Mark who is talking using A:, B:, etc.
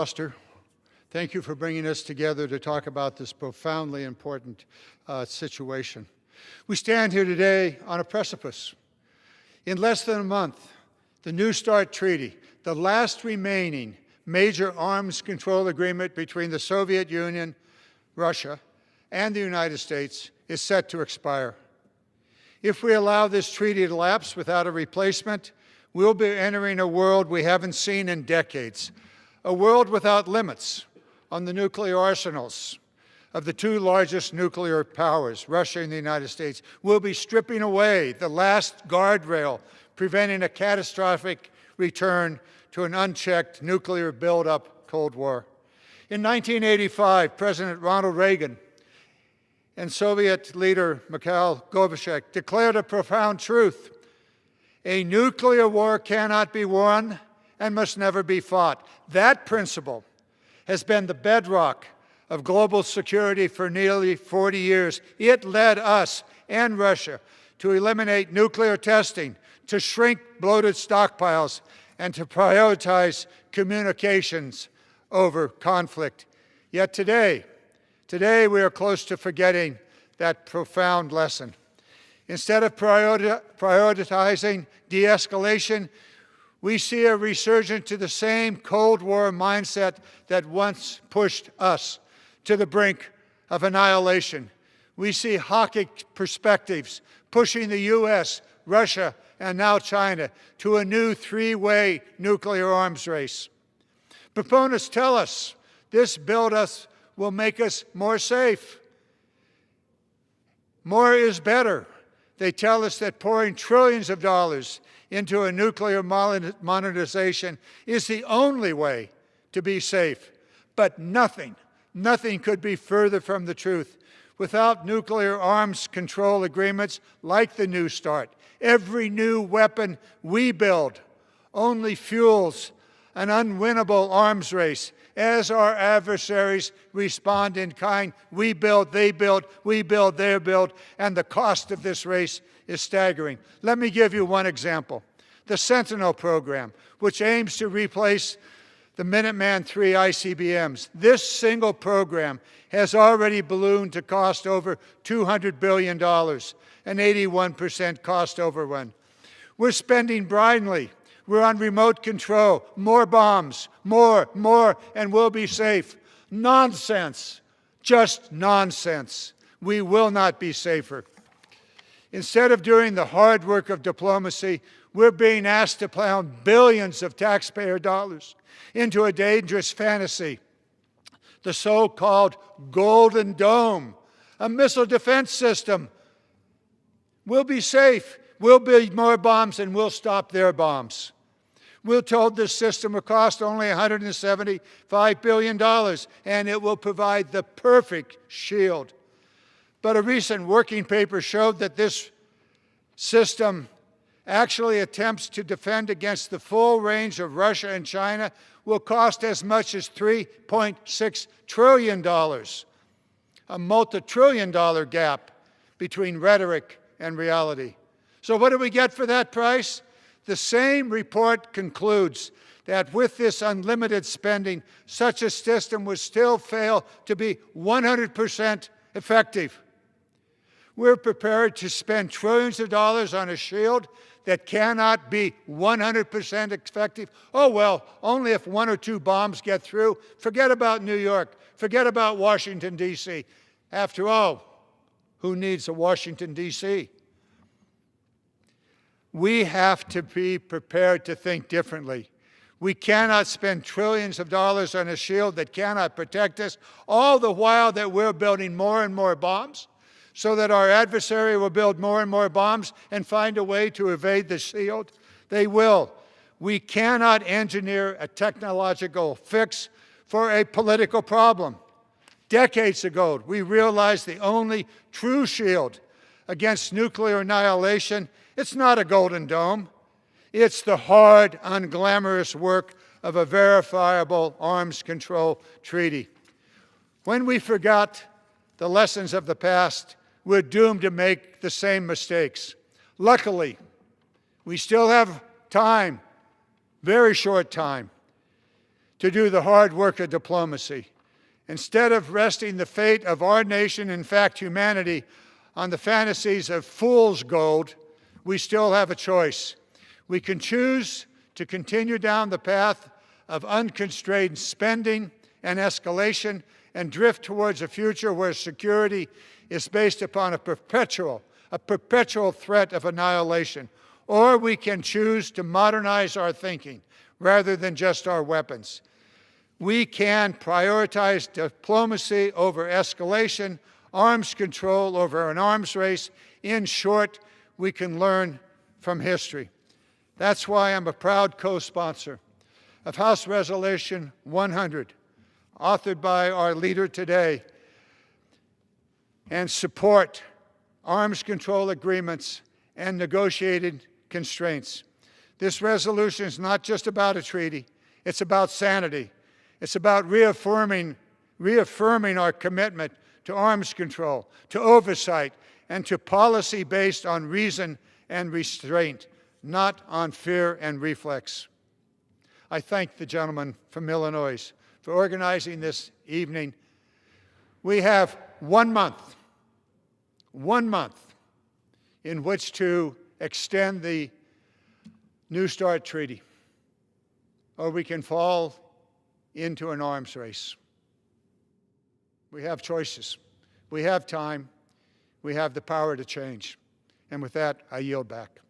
A: Foster, thank you for bringing us together to talk about this profoundly important situation. We stand here today on a precipice. In less than a month, the New START Treaty, the last remaining major arms control agreement between the Soviet Union, Russia, and the United States, is set to expire. If we allow this treaty to lapse without a replacement, we'll be entering a world we haven't seen in decades, a world without limits on the nuclear arsenals of the two largest nuclear powers, Russia and the United States. We'll be stripping away the last guardrail, preventing a catastrophic return to an unchecked nuclear buildup Cold War. In 1985, President Ronald Reagan and Soviet leader Mikhail Gorbachev declared a profound truth: a nuclear war cannot be won and must never be fought. That principle has been the bedrock of global security for nearly 40 years. It led us and Russia to eliminate nuclear testing, to shrink bloated stockpiles, and to prioritize communications over conflict. Yet today we are close to forgetting that profound lesson. Instead of prioritizing de-escalation, we see a resurgence to the same Cold War mindset that once pushed us to the brink of annihilation. We see hawkish perspectives pushing the U.S., Russia, and now China to a new three-way nuclear arms race. Proponents tell us this will make us more safe. More is better. They tell us that pouring trillions of dollars into a nuclear modernization is the only way to be safe. But nothing could be further from the truth. Without nuclear arms control agreements like the New START, every new weapon we build only fuels an unwinnable arms race as our adversaries respond in kind. We build, they build, we build, they build, and the cost of this race is staggering. Let me give you one example. The Sentinel program, which aims to replace the Minuteman III ICBMs. This single program has already ballooned to cost over $200 billion, an 81% cost overrun. We're spending blindly. We're on remote control. More bombs, more, and we'll be safe. Nonsense, just nonsense. We will not be safer. Instead of doing the hard work of diplomacy, we're being asked to pound billions of taxpayer dollars into a dangerous fantasy, the so-called Golden Dome, a missile defense system. We'll be safe. We'll build more bombs, and we'll stop their bombs. We're told this system will cost only $175 billion, and it will provide the perfect shield. But a recent working paper showed that this system actually attempts to defend against the full range of Russia and China will cost as much as $3.6 trillion, a multi-trillion-dollar gap between rhetoric and reality. So what do we get for that price? The same report concludes that with this unlimited spending, such a system would still fail to be 100% effective. We're prepared to spend trillions of dollars on a shield that cannot be 100% effective. Oh, well, only if one or two bombs get through. Forget about New York. Forget about Washington, D.C. After all, who needs a Washington, D.C.? We have to be prepared to think differently. We cannot spend trillions of dollars on a shield that cannot protect us, all the while that we're building more and more bombs, so that our adversary will build more and more bombs and find a way to evade the shield. They will. We cannot engineer a technological fix for a political problem. Decades ago, we realized the only true shield against nuclear annihilation, it's not a Golden Dome. It's the hard, unglamorous work of a verifiable arms control treaty. When we forgot the lessons of the past, we're doomed to make the same mistakes. Luckily, we still have time, very short time, to do the hard work of diplomacy. Instead of resting the fate of our nation, in fact humanity, on the fantasies of fool's gold, we still have a choice. We can choose to continue down the path of unconstrained spending and escalation and drift towards a future where security is based upon a perpetual threat of annihilation. Or we can choose to modernize our thinking rather than just our weapons. We can prioritize diplomacy over escalation, arms control over an arms race. In short, we can learn from history. That's why I'm a proud co-sponsor of House Resolution 100, authored by our leader today, and support arms control agreements and negotiated constraints. This resolution is not just about a treaty, it's about sanity. It's about reaffirming our commitment to arms control, to oversight, and to policy based on reason and restraint, not on fear and reflex. I thank the gentleman from Illinois for organizing this evening. We have 1 month in which to extend the New START treaty, or we can fall into an arms race. We have choices. We have time. We have the power to change. And with that, I yield back.